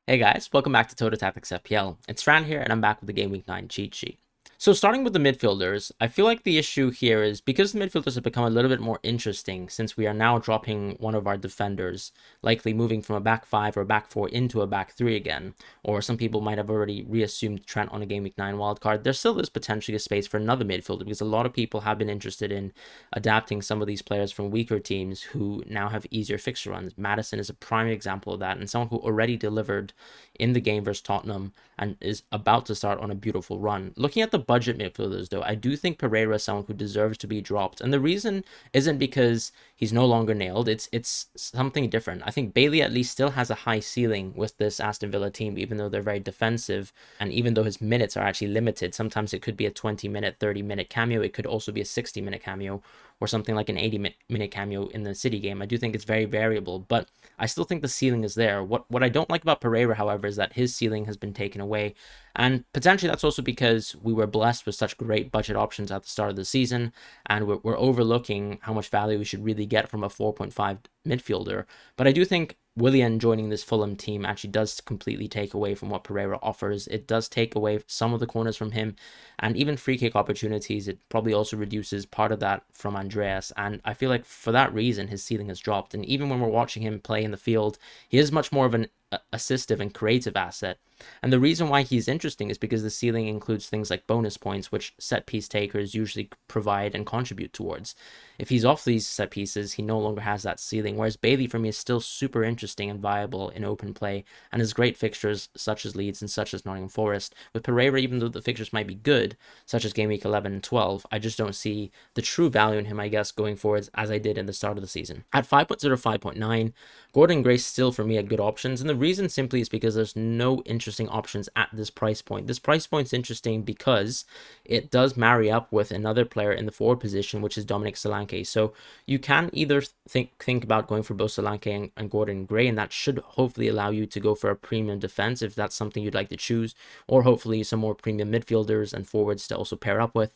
Hey guys, welcome back to Total Tactics FPL. It's Fran here, and I'm back with the Game Week 9 cheat sheet. So starting with the midfielders, I feel like the issue here is because the midfielders have become a little bit more interesting since we are now dropping one of our defenders, likely moving from a back 5 or a back 4 into a back 3 again, or some people might have already reassumed Trent on a Game Week 9 wildcard. There still is potentially a space for another midfielder because a lot of people have been interested in adapting some of these players from weaker teams who now have easier fixture runs. Madison is a prime example of that, and someone who already delivered in the game versus Tottenham and is about to start on a beautiful run. Looking at the budget midfielders, though, I do think Pereira is someone who deserves to be dropped. And the reason isn't because he's no longer nailed. It's something different. I think Bailey at least still has a high ceiling with this Aston Villa team, even though they're very defensive. And even though his minutes are actually limited, sometimes it could be a 20-minute, 30-minute cameo. It could also be a 60-minute cameo or something like an 80-minute cameo in the City game. I do think it's very variable, but I still think the ceiling is there. What I don't like about Pereira, however, is that his ceiling has been taken away. And potentially that's also because we were blessed with such great budget options at the start of the season, and we're overlooking how much value we should really get from a 4.5 midfielder. But I do think Willian joining this Fulham team actually does completely take away from what Pereira offers. It does take away some of the corners from him, and even free kick opportunities. It probably also reduces part of that from Andreas, and I feel like for that reason his ceiling has dropped. And even when we're watching him play in the field, he is much more of an assistive and creative asset. And the reason why he's interesting is because the ceiling includes things like bonus points, which set piece takers usually provide and contribute towards. If he's off these set pieces, he no longer has that ceiling. Whereas Bailey, for me, is still super interesting and viable in open play and has great fixtures such as Leeds and such as Nottingham Forest. With Pereira, even though the fixtures might be good, such as Game Week 11 and 12, I just don't see the true value in him, I guess, going forwards as I did in the start of the season. At 5.0, 5.9, Gordon Gray still for me are good options, and the reason simply is because there's no interesting options at this price point. This price point's interesting because it does marry up with another player in the forward position, which is Dominic Solanke. So you can either think about going for both Solanke and Gordon Gray, and that should hopefully allow you to go for a premium defense if that's something you'd like to choose, or hopefully some more premium midfielders and forwards to also pair up with.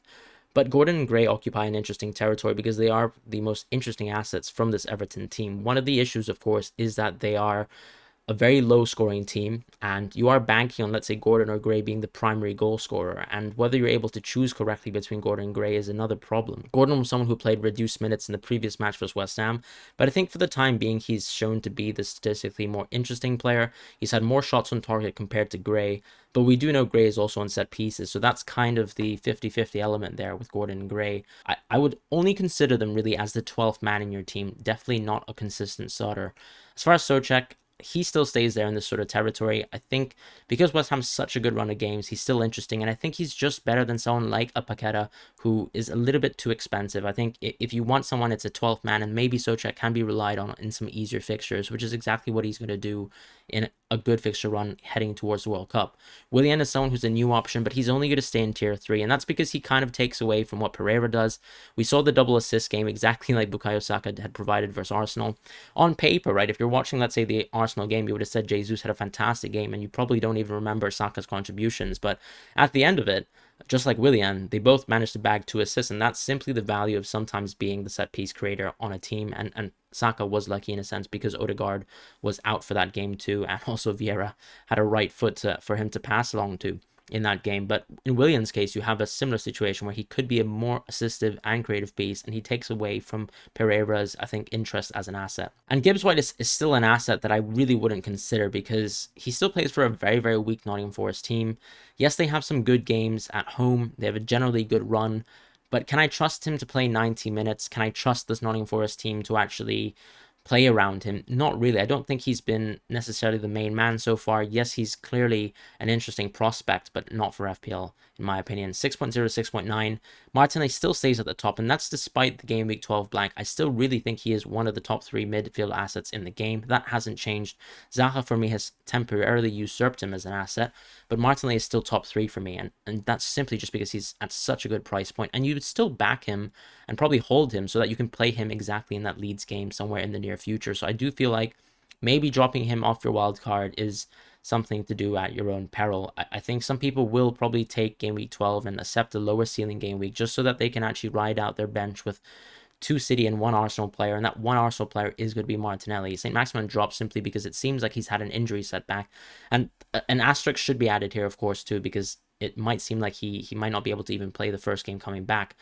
But Gordon and Gray occupy an interesting territory because they are the most interesting assets from this Everton team. One of the issues, of course, is that they are a very low scoring team, and you are banking on, let's say, Gordon or Gray being the primary goal scorer. And whether you're able to choose correctly between Gordon and Gray is another problem. Gordon was someone who played reduced minutes in the previous match versus West Ham, but I think for the time being, he's shown to be the statistically more interesting player. He's had more shots on target compared to Gray, but we do know Gray is also on set pieces, so that's kind of the 50-50 element there with Gordon and Gray. I would only consider them really as the 12th man in your team, definitely not a consistent starter. As far as Souček, he still stays there in this sort of territory. I think because West Ham's such a good run of games, he's still interesting, and I think he's just better than someone like a Paqueta, who is a little bit too expensive. I think if you want someone, it's a 12th man, and maybe Souček can be relied on in some easier fixtures, which is exactly what he's going to do in a good fixture run heading towards the World Cup. Willian is someone who's a new option, but he's only going to stay in tier 3, and that's because he kind of takes away from what Pereira does. We saw the double assist game exactly like Bukayo Saka had provided versus Arsenal. On paper, right, if you're watching, let's say, the Arsenal game, you would have said Jesus had a fantastic game, and you probably don't even remember Saka's contributions, but at the end of it, just like Willian, they both managed to bag 2 assists, and that's simply the value of sometimes being the set piece creator on a team. And Saka was lucky in a sense because Odegaard was out for that game too, and also Vieira had a right foot for him to pass along to in that game. But in Williams' case, you have a similar situation where he could be a more assistive and creative piece, and he takes away from Pereira's, I think, interest as an asset. And Gibbs White is still an asset that I really wouldn't consider because he still plays for a very, very weak Nottingham Forest team. Yes, they have some good games at home. They have a generally good run. But can I trust him to play 90 minutes? Can I trust this Nottingham Forest team to actually play around him? Not really. I don't think he's been necessarily the main man so far. Yes, he's clearly an interesting prospect, but not for FPL, in my opinion. 6.0 to 6.9. Martinelli still stays at the top, and that's despite the game week 12 blank. I still really think he is one of the top 3 midfield assets in the game. That hasn't changed. Zaha, for me, has temporarily usurped him as an asset, but Martinelli is still top 3 for me, and that's simply just because he's at such a good price point, and you would still back him and probably hold him so that you can play him exactly in that Leeds game somewhere in the near future. So I do feel like maybe dropping him off your wild card is something to do at your own peril. I think some people will probably take game week 12 and accept a lower ceiling game week just so that they can actually ride out their bench with 2 City and 1 Arsenal player, and that 1 Arsenal player is going to be Martinelli. St. Maximin dropped simply because it seems like he's had an injury setback, and an asterisk should be added here, of course, too, because it might seem like he might not be able to even play the first game coming back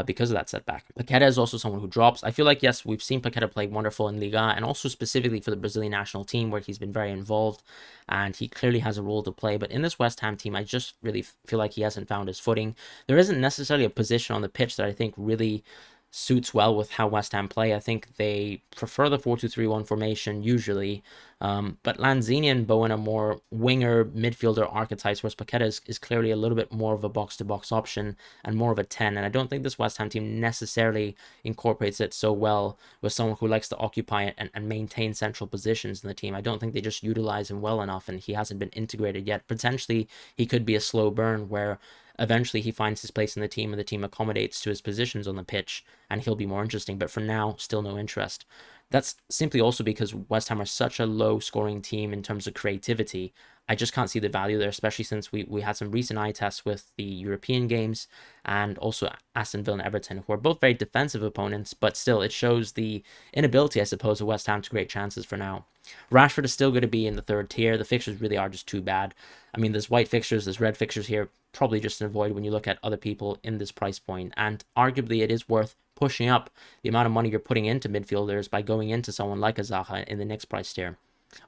because of that setback. Paqueta is also someone who drops. I feel like, yes, we've seen Paqueta play wonderful in Liga, and also specifically for the Brazilian national team, where he's been very involved, and he clearly has a role to play. But in this West Ham team, I just really feel like he hasn't found his footing. There isn't necessarily a position on the pitch that I think really suits well with how West Ham play. I think they prefer the 4-2-3-1 formation usually, but Lanzini and Bowen are more winger midfielder archetypes, whereas Paqueta is clearly a little bit more of a box-to-box option and more of a 10, and I don't think this West Ham team necessarily incorporates it so well with someone who likes to occupy and maintain central positions in the team. I don't think they just utilize him well enough, and he hasn't been integrated yet. Potentially, he could be a slow burn where eventually he finds his place in the team and the team accommodates to his positions on the pitch and he'll be more interesting. But for now, still no interest. That's simply also because West Ham are such a low scoring team in terms of creativity. I just can't see the value there, especially since we had some recent eye tests with the European games and also Aston Villa and Everton, who are both very defensive opponents, but still it shows the inability, I suppose, of West Ham to create chances for now. Rashford is still going to be in the third tier. The fixtures really are just too bad. I mean, there's white fixtures, there's red fixtures here, probably just an avoid when you look at other people in this price point. And arguably it is worth pushing up the amount of money you're putting into midfielders by going into someone like a Zaha in the next price tier.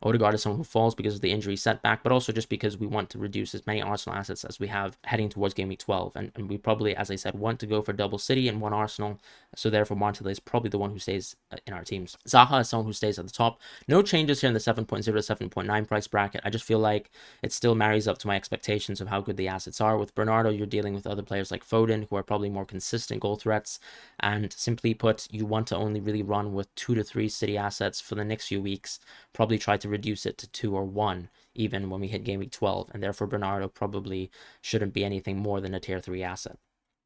Odegaard is someone who falls because of the injury setback, but also just because we want to reduce as many Arsenal assets as we have heading towards Game Week 12. And we probably, as I said, want to go for double City and 1 Arsenal. So therefore, Martinelli is probably the one who stays in our teams. Zaha is someone who stays at the top. No changes here in the 7.0 to 7.9 price bracket. I just feel like it still marries up to my expectations of how good the assets are. With Bernardo, you're dealing with other players like Foden, who are probably more consistent goal threats. And simply put, you want to only really run with 2 to 3 City assets for the next few weeks. Probably try to reduce it to 2 or 1 even when we hit Game Week 12, and therefore Bernardo probably shouldn't be anything more than a tier 3 asset.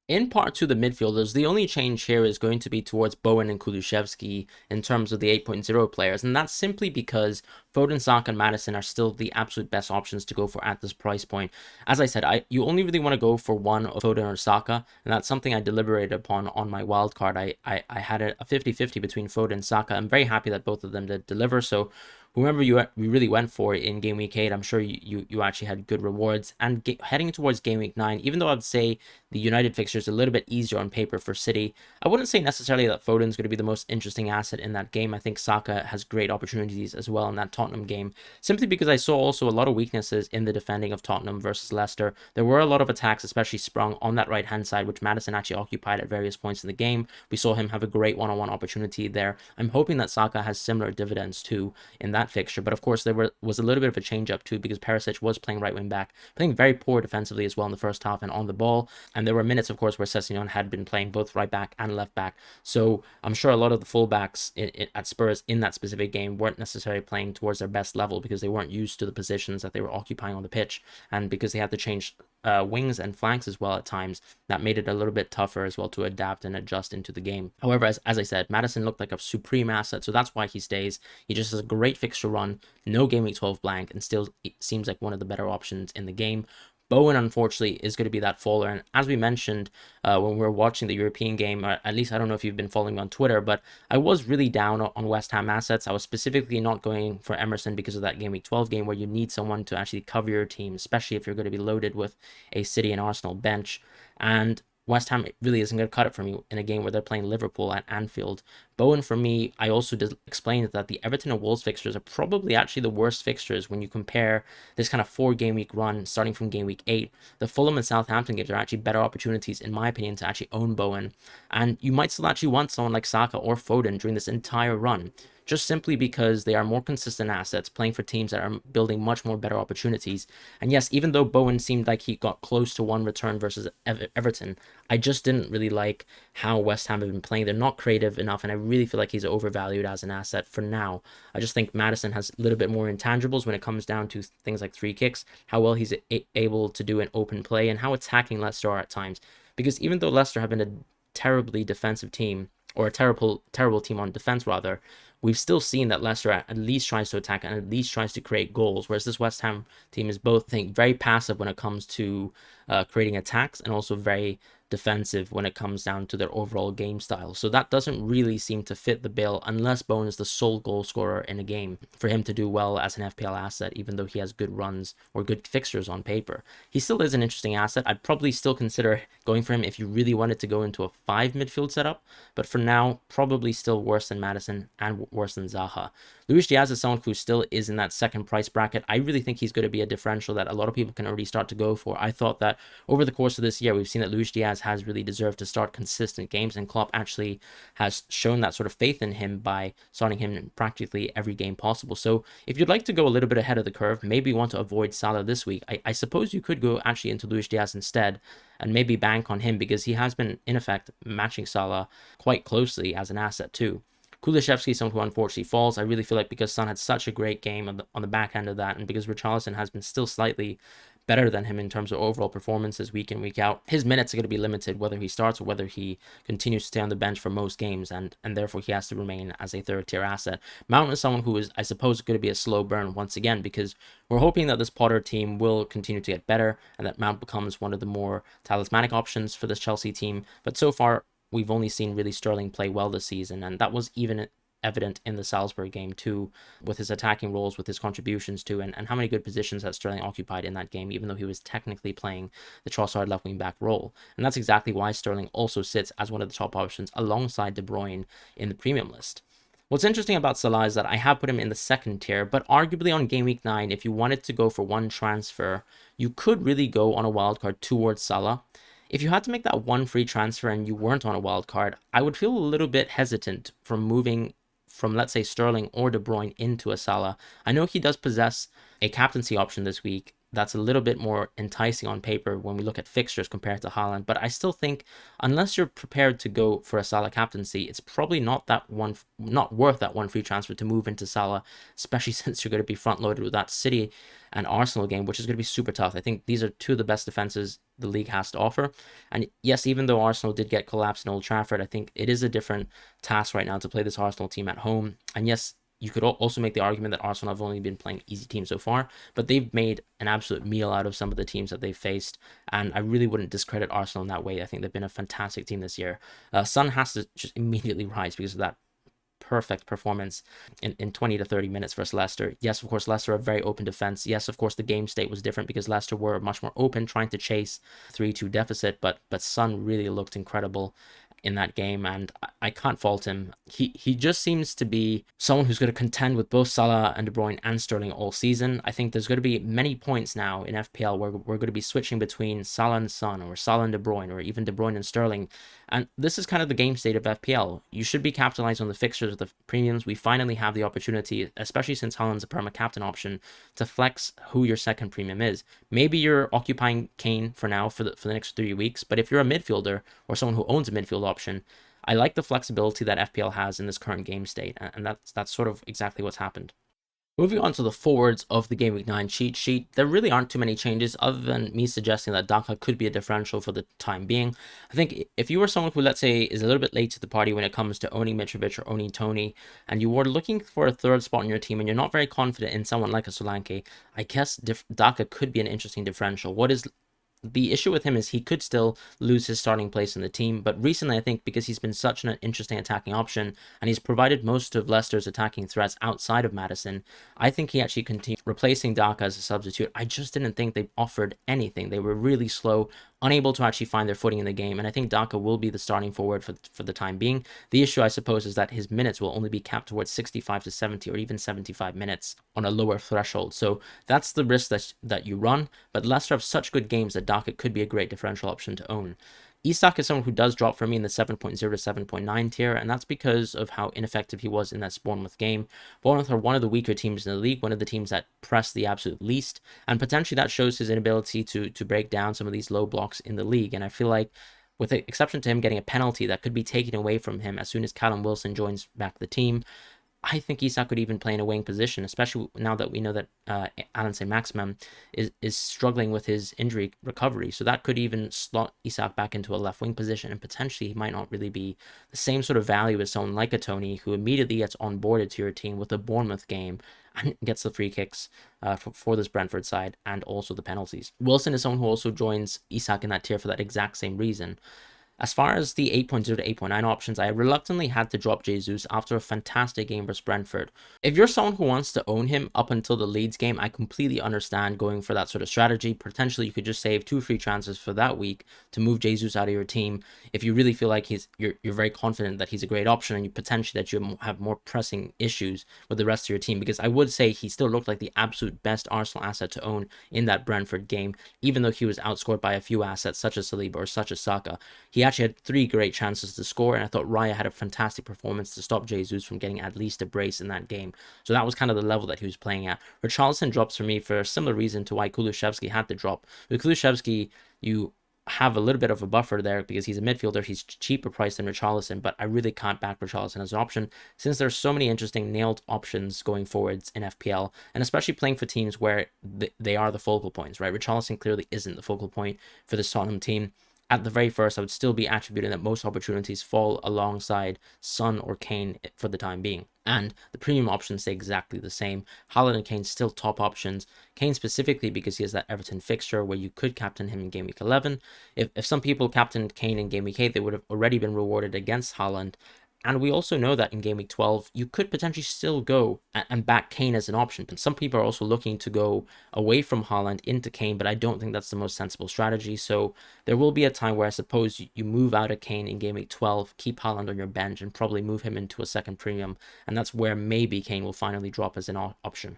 In part 2, the midfielders, the only change here is going to be towards Bowen and Kulusevski in terms of the 8.0 players, and that's simply because Foden, Saka, and Maddison are still the absolute best options to go for at this price point. As I said, you only really want to go for one of Foden or Saka, and that's something I deliberated upon on my wildcard. I had a 50-50 between Foden and Saka. I'm very happy that both of them did deliver, so whoever we really went for in Game Week 8, I'm sure you actually had good rewards. And heading towards Game Week 9, even though I would say the United fixture is a little bit easier on paper for City, I wouldn't say necessarily that Foden's going to be the most interesting asset in that game. I think Saka has great opportunities as well in that Tottenham game, simply because I saw also a lot of weaknesses in the defending of Tottenham versus Leicester. There were a lot of attacks, especially sprung on that right-hand side, which Maddison actually occupied at various points in the game. We saw him have a great one-on-one opportunity there. I'm hoping that Saka has similar dividends too in that fixture, but of course there was a little bit of a change up too, because Perisic was playing right wing back, playing very poor defensively as well in the first half and on the ball, and there were minutes of course where Sessegnon had been playing both right back and left back, so I'm sure a lot of the fullbacks at Spurs in that specific game weren't necessarily playing towards their best level because they weren't used to the positions that they were occupying on the pitch, and because they had to change wings and flanks as well at times, that made it a little bit tougher as well to adapt and adjust into the game. However, as I said, Maddison looked like a supreme asset, so that's why he stays. He just has a great fixture run, no Game Week 12 blank, and still seems like one of the better options in the game. Bowen, unfortunately, is going to be that faller. And as we mentioned when we were watching the European game, or at least I don't know if you've been following me on Twitter, but I was really down on West Ham assets. I was specifically not going for Emerson because of that Game Week 12 game where you need someone to actually cover your team, especially if you're going to be loaded with a City and Arsenal bench. And West Ham really isn't going to cut it for me in a game where they're playing Liverpool at Anfield. Bowen, for me, I also did explain that the Everton and Wolves fixtures are probably actually the worst fixtures when you compare this kind of 4-game week run starting from Game Week 8. The Fulham and Southampton games are actually better opportunities, in my opinion, to actually own Bowen. And you might still actually want someone like Saka or Foden during this entire run, just simply because they are more consistent assets playing for teams that are building much more better opportunities. And yes, even though Bowen seemed like he got close to one return versus Everton, I just didn't really like how West Ham have been playing. They're not creative enough, and I really feel like he's overvalued as an asset for now. I just think Maddison has a little bit more intangibles when it comes down to things like free kicks, how well he's able to do an open play, and how attacking Leicester are at times. Because even though Leicester have been a terribly defensive team, or a terrible team on defense rather, we've still seen that Leicester at least tries to attack and at least tries to create goals, whereas this West Ham team is both, I think, very passive when it comes to creating attacks and also very defensive when it comes down to their overall game style. So that doesn't really seem to fit the bill unless Bowen is the sole goal scorer in a game for him to do well as an FPL asset, even though he has good runs or good fixtures on paper. He still is an interesting asset. I'd probably still consider going for him if you really wanted to go into a 5 midfield setup, but for now, probably still worse than Maddison and worse than Zaha. Luis Diaz is someone who still is in that second price bracket. I really think he's going to be a differential that a lot of people can already start to go for. I thought that over the course of this year, we've seen that Luis Diaz has really deserved to start consistent games, and Klopp actually has shown that sort of faith in him by starting him in practically every game possible. So if you'd like to go a little bit ahead of the curve, maybe you want to avoid Salah this week, I suppose you could go actually into Luis Diaz instead and maybe bank on him because he has been, in effect, matching Salah quite closely as an asset too. Kulishevsky is someone who unfortunately falls. I really feel like because Son had such a great game on the back end of that, and because Richarlison has been still slightly better than him in terms of overall performances week in, week out, his minutes are going to be limited whether he starts or whether he continues to stay on the bench for most games, and therefore he has to remain as a third-tier asset. Mount is someone who is, I suppose, going to be a slow burn once again because we're hoping that this Potter team will continue to get better and that Mount becomes one of the more talismanic options for this Chelsea team, but so far we've only seen really Sterling play well this season, and that was even evident in the Salzburg game too, with his attacking roles, with his contributions too, and how many good positions that Sterling occupied in that game, even though he was technically playing the Trossard left wing back role. And that's exactly why Sterling also sits as one of the top options alongside De Bruyne in the premium list. What's interesting about Salah is that I have put him in the second tier, but arguably on game week 9, if you wanted to go for one transfer, you could really go on a wildcard towards Salah. If you had to make that one free transfer and you weren't on a wild card, I would feel a little bit hesitant from moving from, let's say, Sterling or De Bruyne into a Salah. I know he does possess a captaincy option this week that's a little bit more enticing on paper when we look at fixtures compared to Haaland, but I still think unless you're prepared to go for a Salah captaincy, it's probably not worth that one free transfer to move into Salah, especially since you're going to be front loaded with that City and Arsenal game, which is going to be super tough. I think these are two of the best defenses the league has to offer. And yes, even though Arsenal did get collapsed in Old Trafford, I think it is a different task right now to play this Arsenal team at home. And yes, you could also make the argument that Arsenal have only been playing easy teams so far, but they've made an absolute meal out of some of the teams that they've faced, and I really wouldn't discredit Arsenal in that way. I think they've been a fantastic team this year. Son has to just immediately rise because of that perfect performance in 20 to 30 minutes versus Leicester. Yes, of course, Leicester are a very open defense. Yes, of course, the game state was different because Leicester were much more open, trying to chase 3-2 deficit, but Son really looked incredible in that game, and I can't fault him. He just seems to be someone who's going to contend with both Salah and De Bruyne and Sterling all season. I think there's going to be many points now in FPL where we're going to be switching between Salah and Son, or Salah and De Bruyne, or even De Bruyne and Sterling, and this is kind of the game state of FPL. You should be capitalizing on the fixtures of the premiums. We finally have the opportunity, especially since Haaland's a perma captain option, to flex who your second premium is. Maybe you're occupying Kane for now for the next 3 weeks, but if you're a midfielder or someone who owns a midfield option, I like the flexibility that FPL has in this current game state, and that's sort of exactly what's happened. Moving on to the forwards of the Game Week 9 cheat sheet, there really aren't too many changes other than me suggesting that Daka could be a differential for the time being. I think if you were someone who, let's say, is a little bit late to the party when it comes to owning Mitrovic or owning Tony, and you were looking for a third spot in your team and you're not very confident in someone like a Solanke, I guess Daka could be an interesting differential. What is the issue with him is he could still lose his starting place in the team, but recently I think because he's been such an interesting attacking option and he's provided most of Leicester's attacking threats outside of Maddison, I think he actually continued replacing Daka as a substitute. I just didn't think they offered anything. They were really slow, unable to actually find their footing in the game, and I think Daka will be the starting forward for the time being. The issue, I suppose, is that his minutes will only be capped towards 65 to 70 or even 75 minutes on a lower threshold, so that's the risk that you run, but Leicester have such good games that Daka could be a great differential option to own. Isak is someone who does drop for me in the 7.0 to 7.9 tier, and that's because of how ineffective he was in that Bournemouth game. Bournemouth are one of the weaker teams in the league, one of the teams that press the absolute least, and potentially that shows his inability to break down some of these low blocks in the league, and I feel like with the exception to him getting a penalty that could be taken away from him as soon as Callum Wilson joins back the team, I think Isak could even play in a wing position, especially now that we know that Alan Saint-Maximin is struggling with his injury recovery. So that could even slot Isak back into a left wing position, and potentially he might not really be the same sort of value as someone like a Tony, who immediately gets onboarded to your team with a Bournemouth game and gets the free kicks for this Brentford side and also the penalties. Wilson is someone who also joins Isak in that tier for that exact same reason. As far as the 8.0 to 8.9 options, I reluctantly had to drop Jesus after a fantastic game versus Brentford. If you're someone who wants to own him up until the Leeds game, I completely understand going for that sort of strategy. Potentially, you could just save 2 free transfers for that week to move Jesus out of your team if you really feel like you're very confident that he's a great option, and you potentially that you have more pressing issues with the rest of your team. Because I would say he still looked like the absolute best Arsenal asset to own in that Brentford game, even though he was outscored by a few assets such as Saliba or such as Saka. He actually had 3 great chances to score, and I thought Raya had a fantastic performance to stop Jesus from getting at least a brace in that game. So that was kind of the level that he was playing at. Richarlison drops for me for a similar reason to why Kulusevski had to drop. With Kulusevski, you have a little bit of a buffer there because he's a midfielder. He's cheaper priced than Richarlison, but I really can't back Richarlison as an option since there's so many interesting nailed options going forwards in FPL, and especially playing for teams where they are the focal points, right? Richarlison clearly isn't the focal point for this Tottenham team. At the very first, I would still be attributing that most opportunities fall alongside Son or Kane for the time being. And the premium options stay exactly the same. Haaland and Kane still top options. Kane specifically because he has that Everton fixture where you could captain him in Game Week 11. If some people captained Kane in Game Week 8, they would have already been rewarded against Haaland. And we also know that in Game Week 12, you could potentially still go and back Kane as an option. But some people are also looking to go away from Haaland into Kane, but I don't think that's the most sensible strategy. So there will be a time where I suppose you move out of Kane in Game Week 12, keep Haaland on your bench, and probably move him into a second premium. And that's where maybe Kane will finally drop as an option.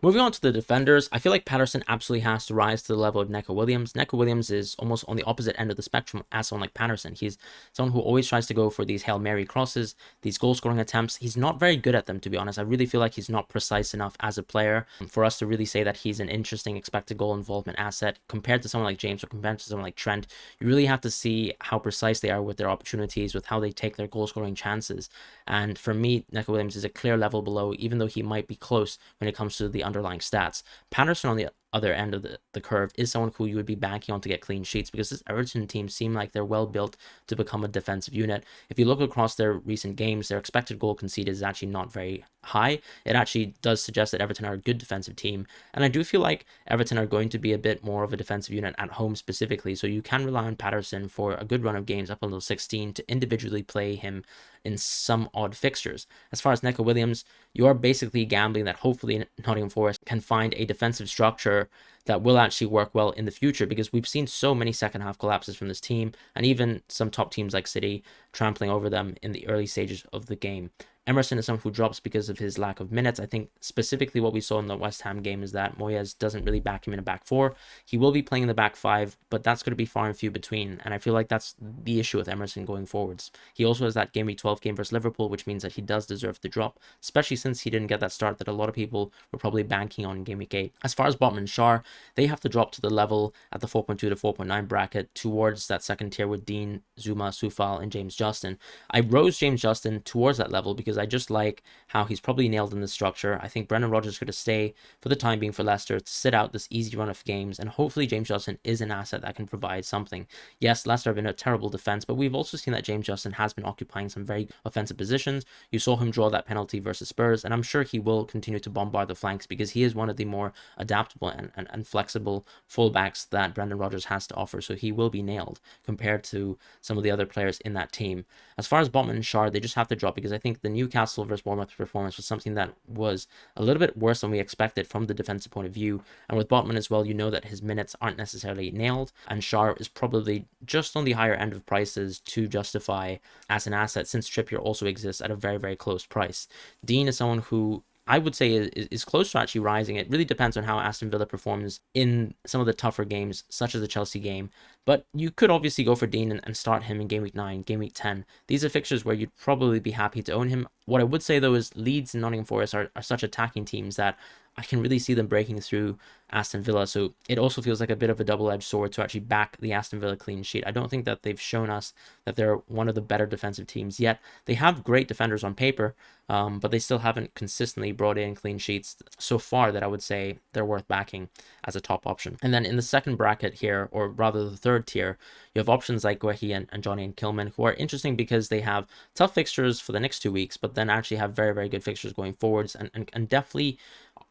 Moving on to the defenders, I feel like Patterson absolutely has to rise to the level of Neco Williams. Neco Williams is almost on the opposite end of the spectrum as someone like Patterson. He's someone who always tries to go for these Hail Mary crosses, these goal-scoring attempts. He's not very good at them, to be honest. I really feel like he's not precise enough as a player for us to really say that he's an interesting expected goal involvement asset. Compared to someone like James or compared to someone like Trent, you really have to see how precise they are with their opportunities, with how they take their goal-scoring chances. And for me, Neco Williams is a clear level below, even though he might be close when it comes to the underlying stats. Patterson on the other end of the curve is someone who you would be banking on to get clean sheets because this Everton team seem like they're well built to become a defensive unit. If you look across their recent games, their expected goal conceded is actually not very high. It actually does suggest that Everton are a good defensive team, and I do feel like Everton are going to be a bit more of a defensive unit at home specifically, so you can rely on Patterson for a good run of games up until 16 to individually play him in some odd fixtures. As far as Neco Williams, you are basically gambling that hopefully Nottingham Forest can find a defensive structure that will actually work well in the future, because we've seen so many second half collapses from this team, and even some top teams like City trampling over them in the early stages of the game. Emerson is someone who drops because of his lack of minutes. I think specifically what we saw in the West Ham game is that Moyes doesn't really back him in a back 4. He will be playing in the back 5, but that's going to be far and few between. And I feel like that's the issue with Emerson going forwards. He also has that Game Week 12 game versus Liverpool, which means that he does deserve the drop, especially since he didn't get that start that a lot of people were probably banking on in Game Week 8. As far as Botman and Schär, they have to drop to the level at the 4.2 to 4.9 bracket towards that second tier with Dean, Zuma, Soufal, and James Justin. I rose James Justin towards that level because I just like how he's probably nailed in the structure. I think Brendan Rodgers is going to stay for the time being for Leicester to sit out this easy run of games, and hopefully James Justin is an asset that can provide something. Yes, Leicester have been a terrible defense, but we've also seen that James Justin has been occupying some very offensive positions. You saw him draw that penalty versus Spurs, and I'm sure he will continue to bombard the flanks because he is one of the more adaptable and flexible fullbacks that Brendan Rodgers has to offer, so he will be nailed compared to some of the other players in that team. As far as Botman and Schär, they just have to drop because I think the Newcastle versus Bournemouth performance was something that was a little bit worse than we expected from the defensive point of view. And with Botman as well, you know that his minutes aren't necessarily nailed, and Schär is probably just on the higher end of prices to justify as an asset, since Trippier also exists at a very, very close price. Dean is someone who I would say is close to actually rising. It really depends on how Aston Villa performs in some of the tougher games, such as the Chelsea game. But you could obviously go for Dean and start him in Game Week 9, Game Week 10. These are fixtures where you'd probably be happy to own him. What I would say, though, is Leeds and Nottingham Forest are such attacking teams that I can really see them breaking through Aston Villa. So it also feels like a bit of a double-edged sword to actually back the Aston Villa clean sheet. I don't think that they've shown us that they're one of the better defensive teams yet. They have great defenders on paper, but they still haven't consistently brought in clean sheets so far that I would say they're worth backing as a top option. And then in the second bracket here, or rather the third tier, you have options like Guehi and Johnny and Kilman, who are interesting because they have tough fixtures for the next 2 weeks, but then actually have very, very good fixtures going forwards, and definitely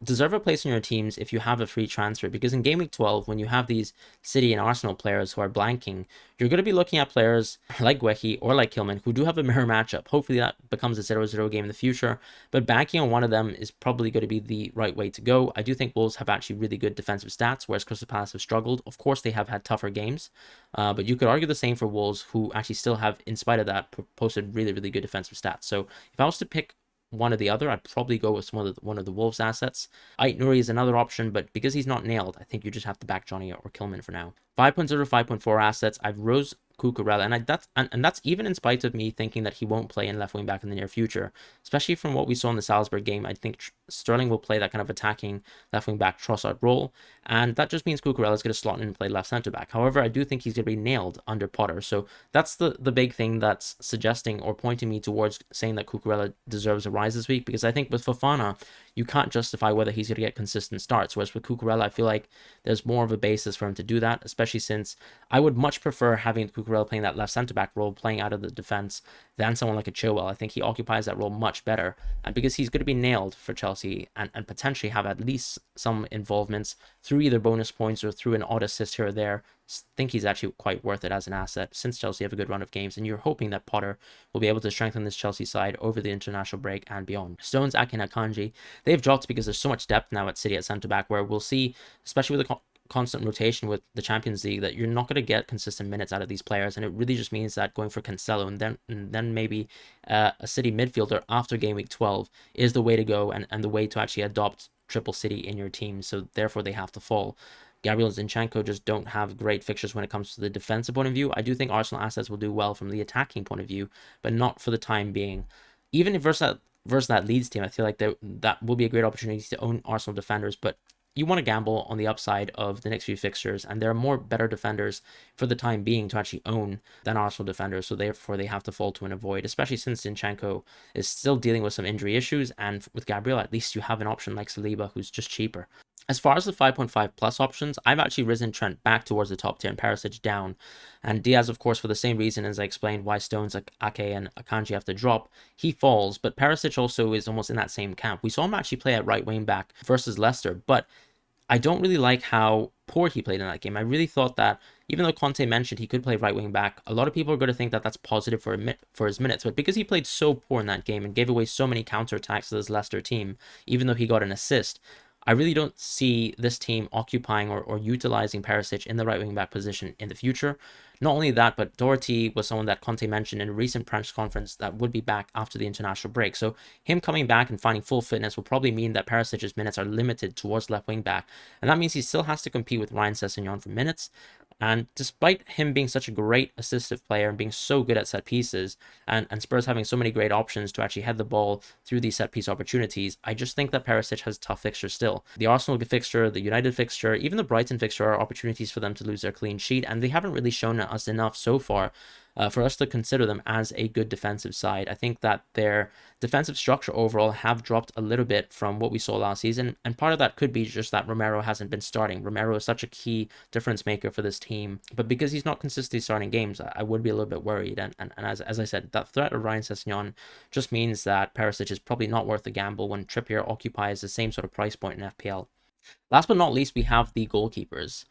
deserve a place in your teams if you have a free transfer, because in game week 12, when you have these City and Arsenal players who are blanking, you're going to be looking at players like Guehi or like Kilman who do have a mirror matchup. Hopefully that becomes a 0-0 game in the future, but banking on one of them is probably going to be the right way to go. I do think Wolves have actually really good defensive stats, whereas Crystal Palace have struggled. Of course, they have had tougher games, but you could argue the same for Wolves, who actually still have, in spite of that, posted really, really good defensive stats. So if I was to pick one or the other, I'd probably go with one of the Wolves assets. Ait Nouri is another option, but because he's not nailed, I think you just have to back Johnny or Kilman for now. 5.0, 5.4 assets, I've Rose Cucurella, and that's even in spite of me thinking that he won't play in left wing back in the near future, especially from what we saw in the Salzburg game. I think Sterling will play that kind of attacking left wing back Trossard role, and that just means Cucurella is going to slot in and play left centre back. However, I do think he's going to be nailed under Potter, so that's the big thing that's suggesting or pointing me towards saying that Cucurella deserves a rise this week, because I think with Fofana, you can't justify whether he's going to get consistent starts, whereas with Cucurella, I feel like there's more of a basis for him to do that, especially since I would much prefer having Cucurella playing that left centre-back role, playing out of the defence, than someone like a Chilwell. I think he occupies that role much better, and because he's going to be nailed for Chelsea and potentially have at least some involvements through either bonus points or through an odd assist here or there, I think he's actually quite worth it as an asset, since Chelsea have a good run of games, and you're hoping that Potter will be able to strengthen this Chelsea side over the international break and beyond. Stones, Ake and Akanji, they've dropped because there's so much depth now at City at centre-back, where we'll see, especially with the constant rotation with the Champions League, that you're not going to get consistent minutes out of these players, and it really just means that going for Cancelo and then maybe a City midfielder after game week 12 is the way to go, and the way to actually adopt triple City in your team, so therefore they have to fall. Gabriel and Zinchenko just don't have great fixtures when it comes to the defensive point of view. I do think Arsenal assets will do well from the attacking point of view, but not for the time being. Even if versus that Leeds team, I feel like that will be a great opportunity to own Arsenal defenders, but you want to gamble on the upside of the next few fixtures, and there are more better defenders for the time being to actually own than Arsenal defenders, so therefore they have to fall to an avoid, especially since Zinchenko is still dealing with some injury issues, and with Gabriel, at least you have an option like Saliba, who's just cheaper. As far as the 5.5 plus options, I've actually risen Trent back towards the top tier and Perisic down. And Diaz, of course, for the same reason as I explained why Stones, Ake, and Akanji have to drop, he falls. But Perisic also is almost in that same camp. We saw him actually play at right wing back versus Leicester, but I don't really like how poor he played in that game. I really thought that, even though Conte mentioned he could play right wing back, a lot of people are going to think that that's positive for his minutes. But because he played so poor in that game and gave away so many counterattacks to this Leicester team, even though he got an assist, I really don't see this team occupying or utilizing Perisic in the right wing back position in the future. Not only that, but Doherty was someone that Conte mentioned in a recent press conference that would be back after the international break. So him coming back and finding full fitness will probably mean that Perisic's minutes are limited towards left wing back. And that means he still has to compete with Ryan Sessegnon for minutes. And despite him being such a great assistive player and being so good at set pieces, and Spurs having so many great options to actually head the ball through these set piece opportunities, I just think that Perisic has tough fixtures still. The Arsenal fixture, the United fixture, even the Brighton fixture are opportunities for them to lose their clean sheet, and they haven't really shown us enough so far for us to consider them as a good defensive side. I think that their defensive structure overall have dropped a little bit from what we saw last season, and part of that could be just that Romero hasn't been starting. Romero is such a key difference maker for this team, but because he's not consistently starting games, I would be a little bit worried, and as I said, that threat of Ryan Sessegnon just means that Perisic is probably not worth the gamble when Trippier occupies the same sort of price point in FPL. Last but not least, we have the goalkeepers.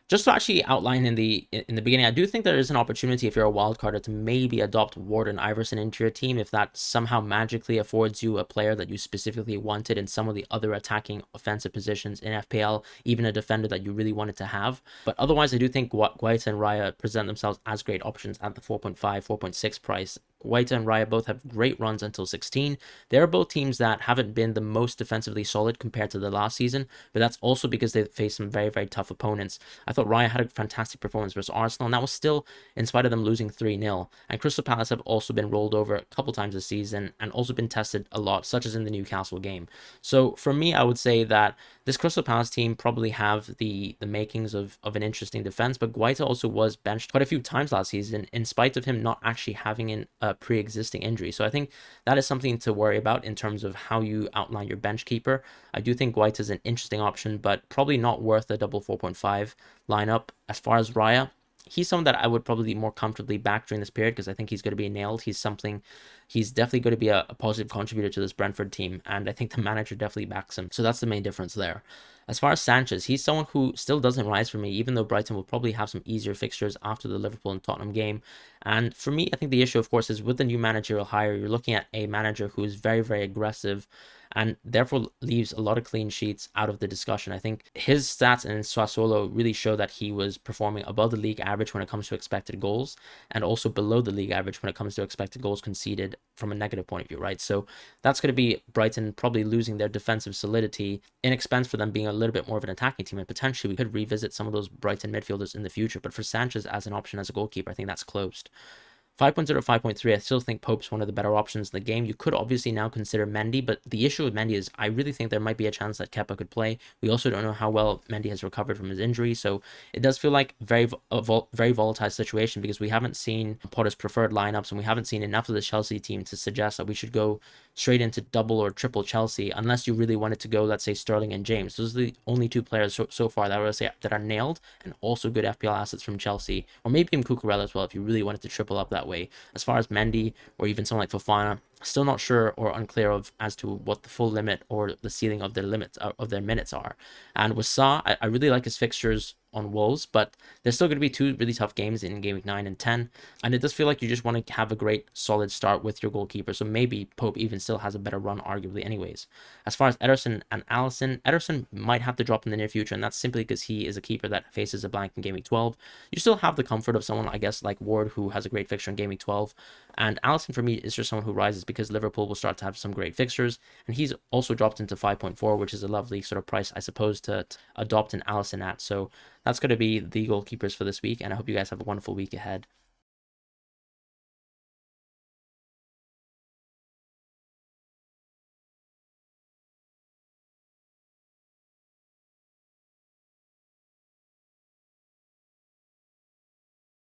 Just to actually outline in the beginning, I do think there is an opportunity if you're a wildcarder to maybe adopt Ward and Iverson into your team if that somehow magically affords you a player that you specifically wanted in some of the other attacking offensive positions in FPL, even a defender that you really wanted to have. But otherwise, I do think Guaita and Raya present themselves as great options at the 4.5, 4.6 price Guaita and Raya both have great runs until 16. They're both teams that haven't been the most defensively solid compared to the last season, but that's also because they've faced some very, very tough opponents. I thought Raya had a fantastic performance versus Arsenal, and that was still in spite of them losing 3-0. And Crystal Palace have also been rolled over a couple times this season and also been tested a lot, such as in the Newcastle game. So for me, I would say that this Crystal Palace team probably have the makings of an interesting defense, but Guaita also was benched quite a few times last season in spite of him not actually having a pre-existing injury. So I think that is something to worry about in terms of how you outline your bench keeper. I do think Guaita is an interesting option, but probably not worth a double 4.5 lineup. As far as Raya, he's someone that I would probably more comfortably back during this period because I think he's going to be nailed. He's definitely going to be a positive contributor to this Brentford team, and I think the manager definitely backs him. So that's the main difference there. As far as Sanchez, he's someone who still doesn't rise for me, even though Brighton will probably have some easier fixtures after the Liverpool and Tottenham game. And for me, I think the issue, of course, is with the new managerial hire, you're looking at a manager who is very, very aggressive and therefore leaves a lot of clean sheets out of the discussion. I think his stats in Sassuolo really show that he was performing above the league average when it comes to expected goals and also below the league average when it comes to expected goals conceded from a negative point of view, right? So that's going to be Brighton probably losing their defensive solidity in expense for them being a little bit more of an attacking team, and potentially we could revisit some of those Brighton midfielders in the future. But for Sanchez as an option as a goalkeeper, I think that's closed. 5.0, 5.3, I still think Pope's one of the better options in the game. You could obviously now consider Mendy, but the issue with Mendy is I really think there might be a chance that Kepa could play. We also don't know how well Mendy has recovered from his injury, so it does feel like a very volatile situation because we haven't seen Potter's preferred lineups and we haven't seen enough of the Chelsea team to suggest that we should go straight into double or triple Chelsea unless you really wanted to go, let's say, Sterling and James. Those are the only two players so far that I would say that are nailed and also good FPL assets from Chelsea, or maybe even Cucurella as well if you really wanted to triple up that way. As far as Mendy or even someone like Fofana, still not sure or unclear of as to what the full limit or the ceiling of their limits of their minutes are. And with Sa, I really like his fixtures on Wolves, but there's still going to be two really tough games in game week 9 and 10, and it does feel like you just want to have a great solid start with your goalkeeper, so maybe Pope even still has a better run arguably anyways. As far as Ederson and Alisson, Ederson might have to drop in the near future, and that's simply because he is a keeper that faces a blank in game week 12. You still have the comfort of someone, I guess, like Ward, who has a great fixture in game week 12, and Alisson for me is just someone who rises because Liverpool will start to have some great fixtures, and he's also dropped into 5.4, which is a lovely sort of price, I suppose, to adopt an Alisson at. So that's going to be the goalkeepers for this week, and I hope you guys have a wonderful week ahead.